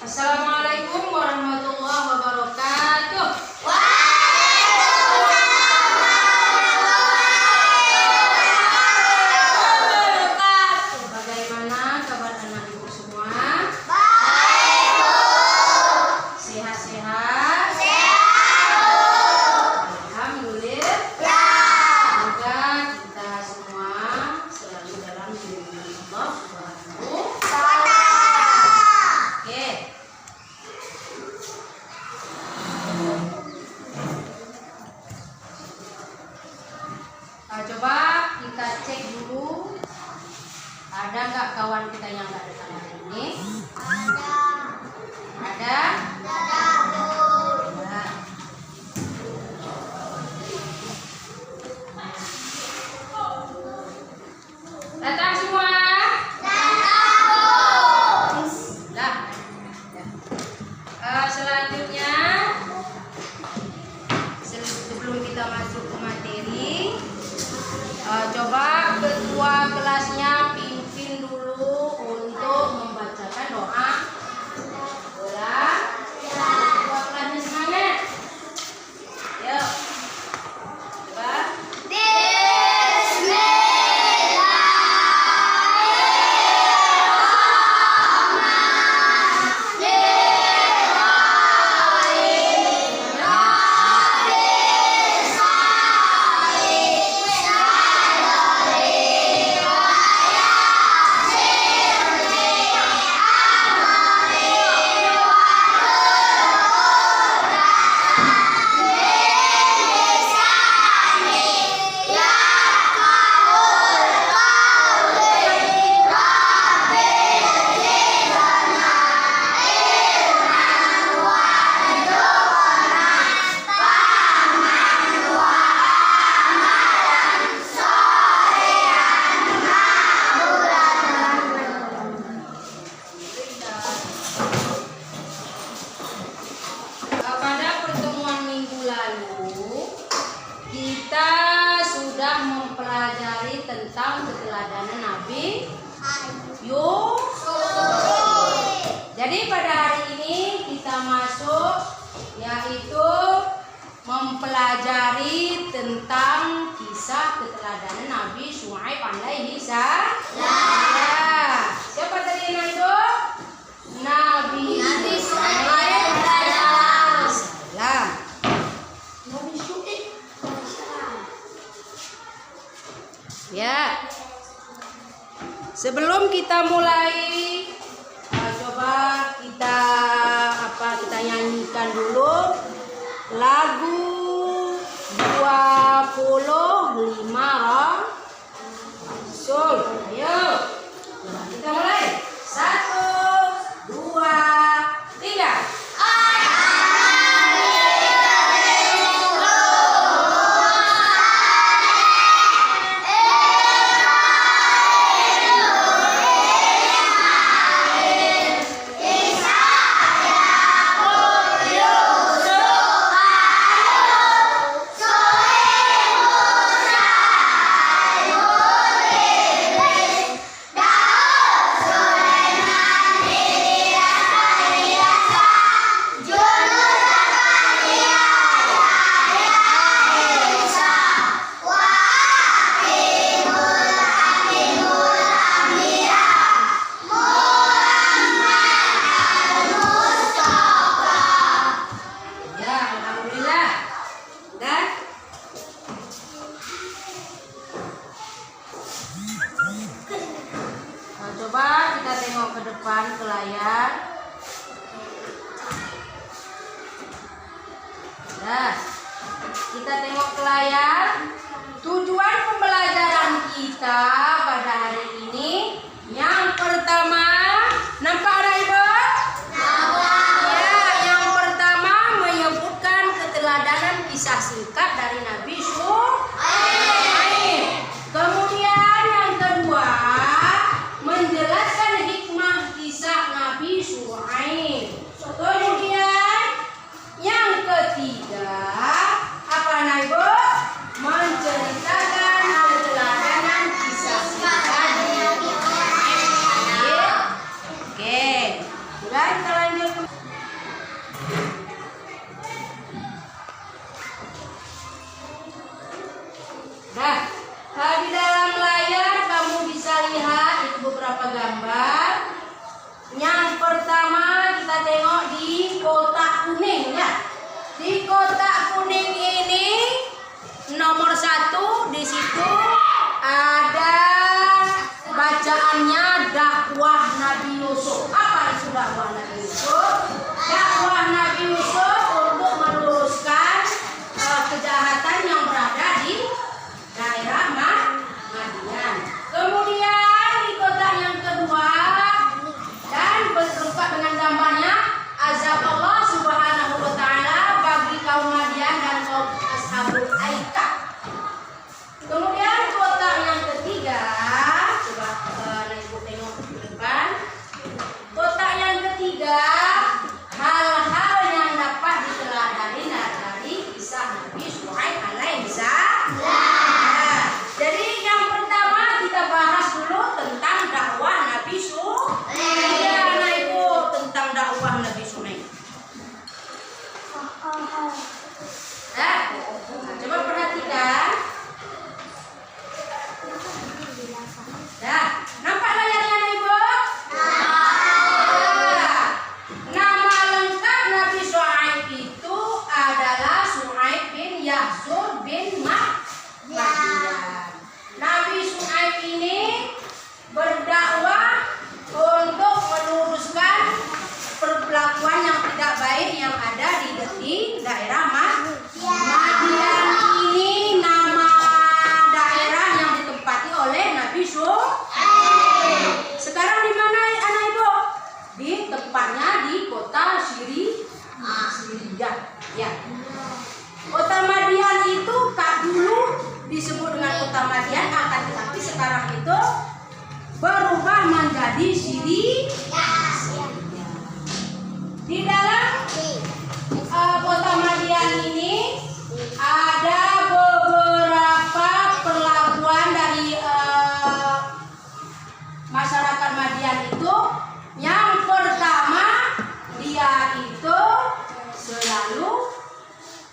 Assalamualaikum warahmatullahi wabarakatuh. Bagaimana kabar anak ibu semua? Baik, Bu. Sehat-sehat? Sehat. Alhamdulillah. Semoga kita semua selalu dalam lindungan Allah Subhanahu wa Ta'ala. Oke. Coba kita cek dulu, ada nggak kawan kita yang nggak datang hari ini? Ada? Ada. Datang semua? Dah. Selanjutnya, sebelum kita masuk ke materi, coba ketua kelasnya pimpin dulu untuk membacakan doa. Boleh? Ketua kelasnya semangat. Yuk. Coba. Pada pertemuan minggu lalu, kita sudah mempelajari tentang keteladanan Nabi Yusuf. Jadi pada hari ini kita masuk yaitu mempelajari tentang kisah keteladanan Nabi Syuaib alaihi salam. Siapa tadi yang masuk? Nabi Syuaib alaihi salam. Ya. Sebelum kita mulai, coba kita nyanyikan dulu lagu 25 Rasul. Ayo. Coba kita mulai. 1, 2, 3. Coba kita tengok ke depan ke layar. Nah, kita tengok ke layar. Tujuan pembelajaran kita pada hari ini yang pertama, nampak ada Ibu? Ya, yang pertama menyebutkan keteladanan kisah singkat dari Nabi Syuaib. Kemudian yang kedua, menjelaskan hikmah kisah Nabi Syuaib. Kemudian yang ketiga, apa Ibu? nomor 1 di situ ada bacaannya dakwah Nabi Yusuf. Apa itu dakwah Nabi Yusuf? Dakwah Nabi Yusuf untuk meluruskan kejahatan yang berada di daerah Madian. Kemudian di kota yang kedua dan bertempat dengan gambarnya azab Allah Subhanahu wa taala bagi kaum Madian dan kaum Ashabul Aikah. Kemudian kota yang ketiga, coba Ibu tengok ke depan. Kota yang ketiga, hal-hal yang dapat diteladani dari kisah Nabi Syuaib alaihi salam. Jadi yang pertama kita bahas dulu tentang dakwah Nabi Syuaib. Ya, nah Ibu, tentang dakwah Nabi Syuaib. Nah, coba perhatikan. Nah, nampak layarnya Ibu? Nama lengkap Nabi Syuaib itu adalah Syuaib bin Yahzur bin Madian. Nabi Syuaib ini berdakwah untuk meluruskan perlakuan yang tidak baik yang ada di daerah Madian. Ini nama daerah yang ditempati oleh Nabi Syuaib. Sekarang di mana anak Ibu? Di tempatnya di kota Syria. Ya. Kota Madian itu dulu disebut dengan kota Madian, akan tetapi sekarang itu berubah menjadi Syria. Di dalam kota Madian ini ada beberapa perlakuan dari masyarakat Madian itu. Yang pertama, dia itu selalu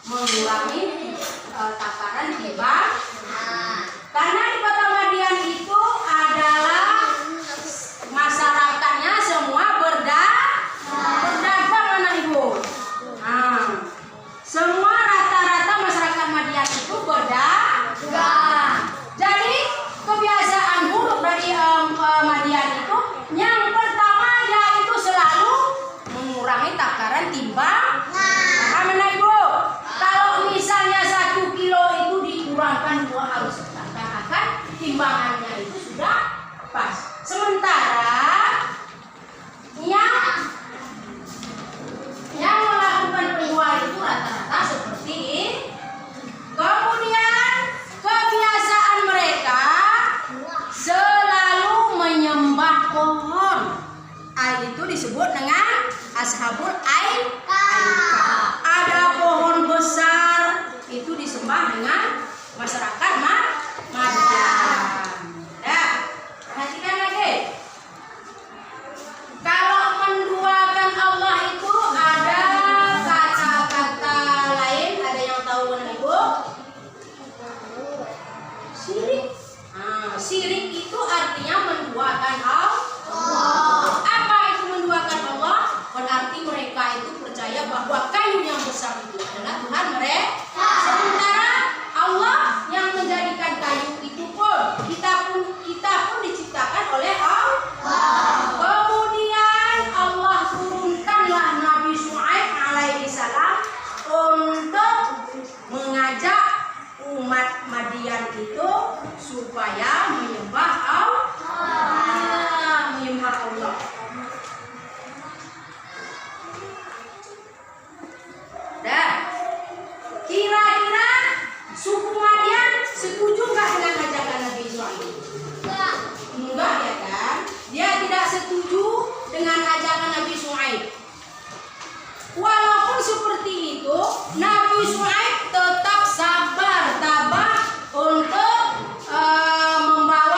mengurangi takaran timbang. Karena di kota Madian itu adalah masyarakatnya semua berdagang anak Ibu. Semua rata-rata masyarakat Madian itu berdagang. Jadi kebiasaan buruk dari Madian itu, yang pertama dia itu selalu mengurangi takaran timbang. Paham anak Ibu? Kalau misalnya 1 kilo itu dikurangkan 2 harus akan timbangannya itu sudah pas. Sementara yang melakukan penjual itu rata-rata seperti ini. Kemudian kebiasaan mereka selalu menyembah pohon. Itu disebut dengan Ashabul Aikah. Ada pohon besar itu disembah dengan masyarakat Madian. Nah, perhatikan lagi. Kalau menduakan Allah itu ada kata-kata lain, ada yang tahu kan Ibu? Syirik. Syirik itu artinya menduakan Allah. Apa itu menduakan Allah? Berarti mereka itu percaya bahwa kayu yang besar itu adalah Tuhan mereka. Sementara Allah yang menjadikan kayu itu pun kita pun diciptakan oleh Allah. Kemudian Allah turunkanlah Nabi Syuaib alaihi salam untuk mengajak umat Madian itu supaya menyembah Allah. Menyembah Allah. Dan kira-kira suku Madian setuju nggak dengan ajakan Nabi Syuaib? Enggak ya kan? Dia tidak setuju dengan ajakan Nabi Syuaib. Walaupun seperti itu, Nabi Syuaib tetap sabar, tabah untuk membawa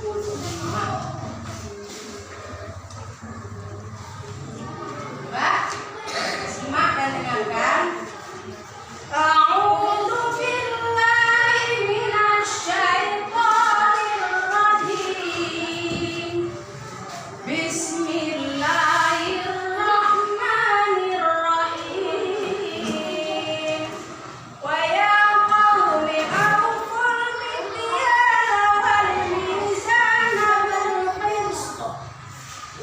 Coba simak dan dengarkan. A'udzu billahi minasyaitonir rajim. Bismillahirrahmanirrahim. Wa ya qaumi awful mikyala wal mizana bil qist.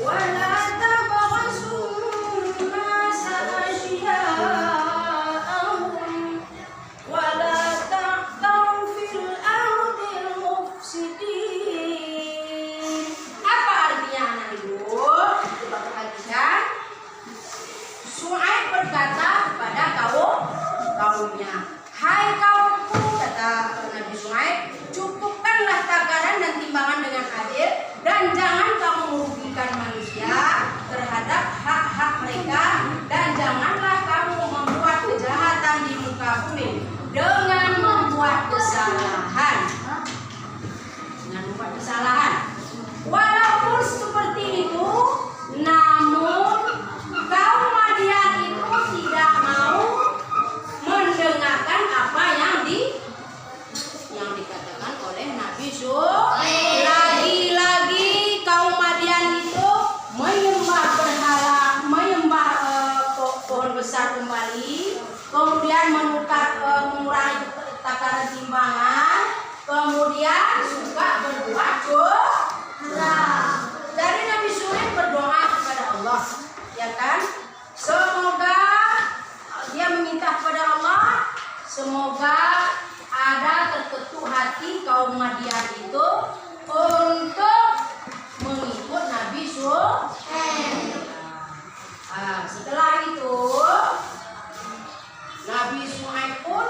Wa la tabghasun nasa ashya'ahum. Wa la ta'thaw fil ardil mufsidin. Apa artinya anak ibu? Coba perhatikan. Syuaib berkata kepada kaumnya, "Hai kaumku," kata Nabi Syuaib, "cukupkanlah takaran dan timbangan dengan adil, dan jangan kamu merugikan manusia terhadap hak-hak mereka, dan janganlah kamu membuat kejahatan di muka bumi dengan membuat kesalahan." Walaupun seperti itu, namun kaum Madian itu tidak mau mendengarkan apa yang dikatakan oleh Nabi Syuaib. Lagi-lagi kaum Madian itu menyembah berhala, menyembah pohon besar kembali, kemudian mengurangi takaran timbangan, kemudian suka berbuat curang. Dari Nabi Syuaib berdoa kepada Allah, ya kan? Semoga dia meminta kepada Allah, semoga ada terketuk hati kaum Madian itu untuk mengikut Nabi Syuaib. Setelah itu Nabi Syuaib pun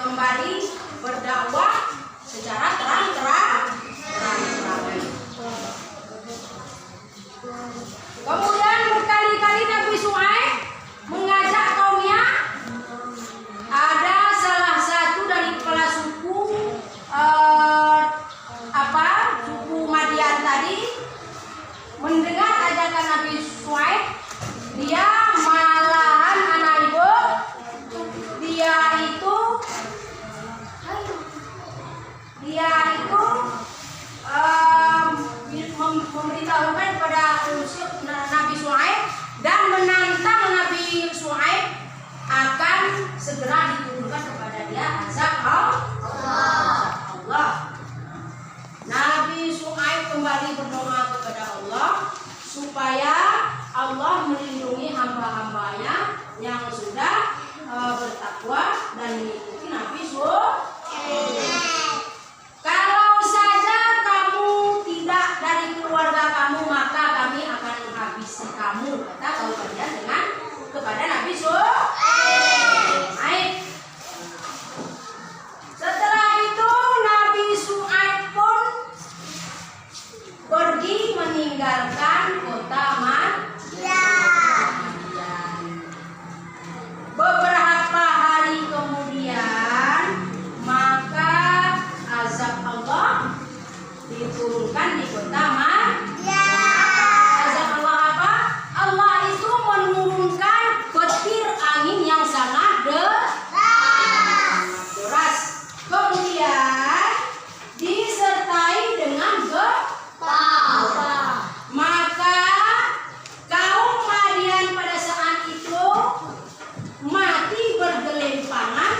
kembali berdakwah secara terang-terangan. Kemudian berkali-kali Nabi Syuaib mengajak kaumnya. Ada salah satu dari kepala suku suku Madian tadi mendengar ajakan Nabi Syuaib. Dia malahan anak ibu, dia itu memberitahukan kepada Nabi Syuaib dan menantang Nabi Syuaib akan segera diturunkan kepada dia azab Allah. Nabi Syuaib kembali berdoa kepada Allah supaya Allah melindungi hamba-hambanya yang sudah bertakwa dan mengikuti Nabi Syuaib. Kalau saja kamu tidak dari keluarga kamu, maka kami akan menghabisi kamu, kata kaum Madian dengan kepada Nabi Syuaib. Setelah itu Nabi Syuaib pun pergi meninggalkan kota Madian. Beberapa hari kemudian maka azab Allah diturunkan di kota Madian. Azab Allah apa? Allah itu menurunkan petir angin yang sangat deras. Kemudian disertai dengan gempa. Maka kaum Madian pada saat itu mati bergelimpangan,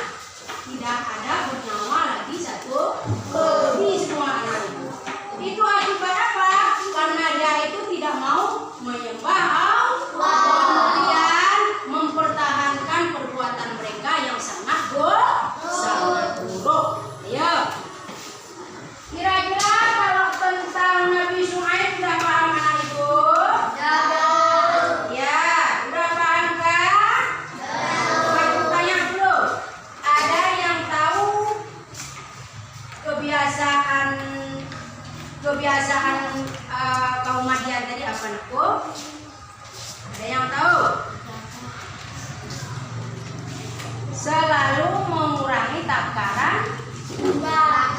tidak ada bernyawa lagi satu. Ini semua anak itu. Itu akibat apa? Karena dia itu tidak mau menyembah Allah, kemudian mempertahankan perbuatan mereka yang sangat buruk. Ayo, kira-kira kalau tentang Nabi Syuaib sudah paham anak ibu? Ya, sudah paham kan? Aku tanya dulu, ada yang tahu kebiasaan kaum Madian tadi apa, Nakku? Ada yang tahu? Selalu mengurangi takaran timbangan.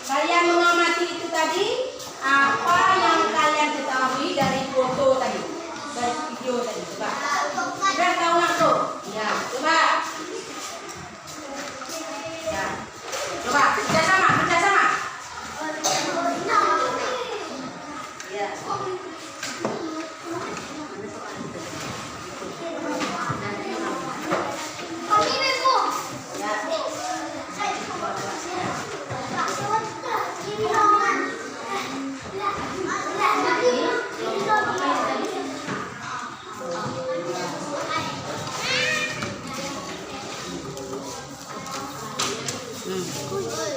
Kalian mengamati itu tadi, apa yang kalian ketahui dari foto tadi, dari video tadi, coba. Sudah tahu langsung? Ya, coba. Ya, coba kerjasama. Ya.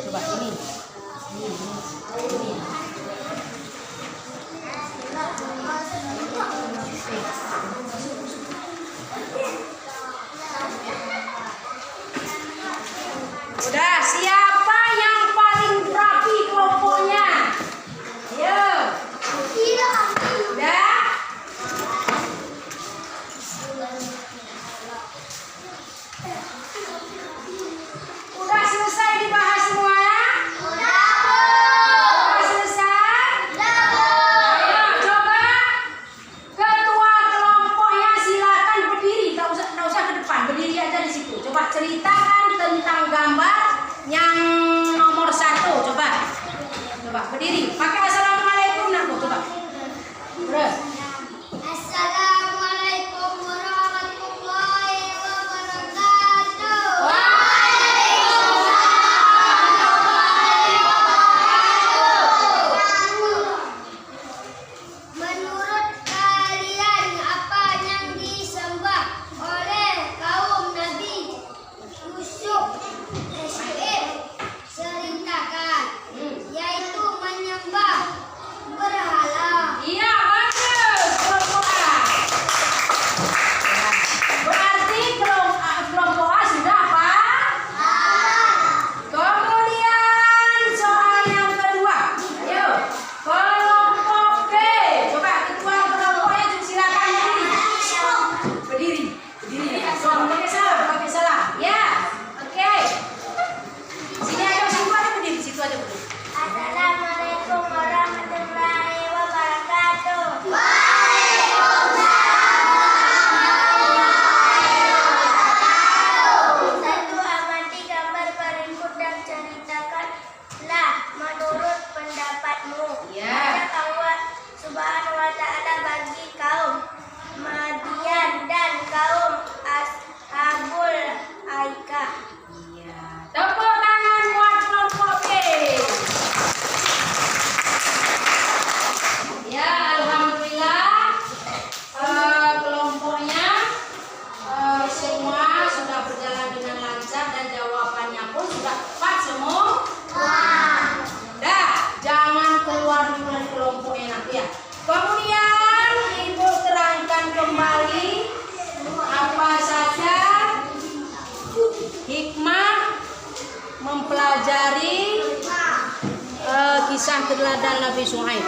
Coba ini. Udah, siapa yang paling rapi kelompoknya? Ayo. Udah? Udah selesai dibahas semuanya? Udah selesai? Ayo coba ketua kelompoknya silakan berdiri, tak usah ke depan, berdiri aja di situ. Coba ceritakan tentang gambar yang nomor 1. Coba berdiri. Pakai assalamualaikum nak, coba. Terus. Assalamualaikum warahmatullahi wabarakatuh. Menurut kalian apa yang disembah oleh kaum Nabi Yusuf Seritakan, yaitu menyembah berhala. Iya, bagus. Kelompok A. Berarti kelompok A sudah apa? Kemudian soal yang kedua. Ayo, kelompok B. Coba ketua kelompoknya silakan berdiri. Pakai salam. Ya, oke. Sini aja, situ aja berdiri. Assalamualaikum warahmatullahi wabarakatuh. Satu, amati gambar berikut dan ceritakanlah menurut pendapatmu. Ya. Kata Allah Subhanahu wa ta'ala bagi kaum Madian dan kaum Ashabul Aikah. Iya. Tepuk tangan buat kelompok B. Ya, alhamdulillah kelompoknya semua sudah berjalan dengan lancar dan jawabannya pun sudah tepat semua. Dah, jangan keluar dulu dari kelompoknya nanti ya. Kemudian Ibu terangkan kembali apa saja hikmah mempelajari kisah teladan Nabi Syuaib.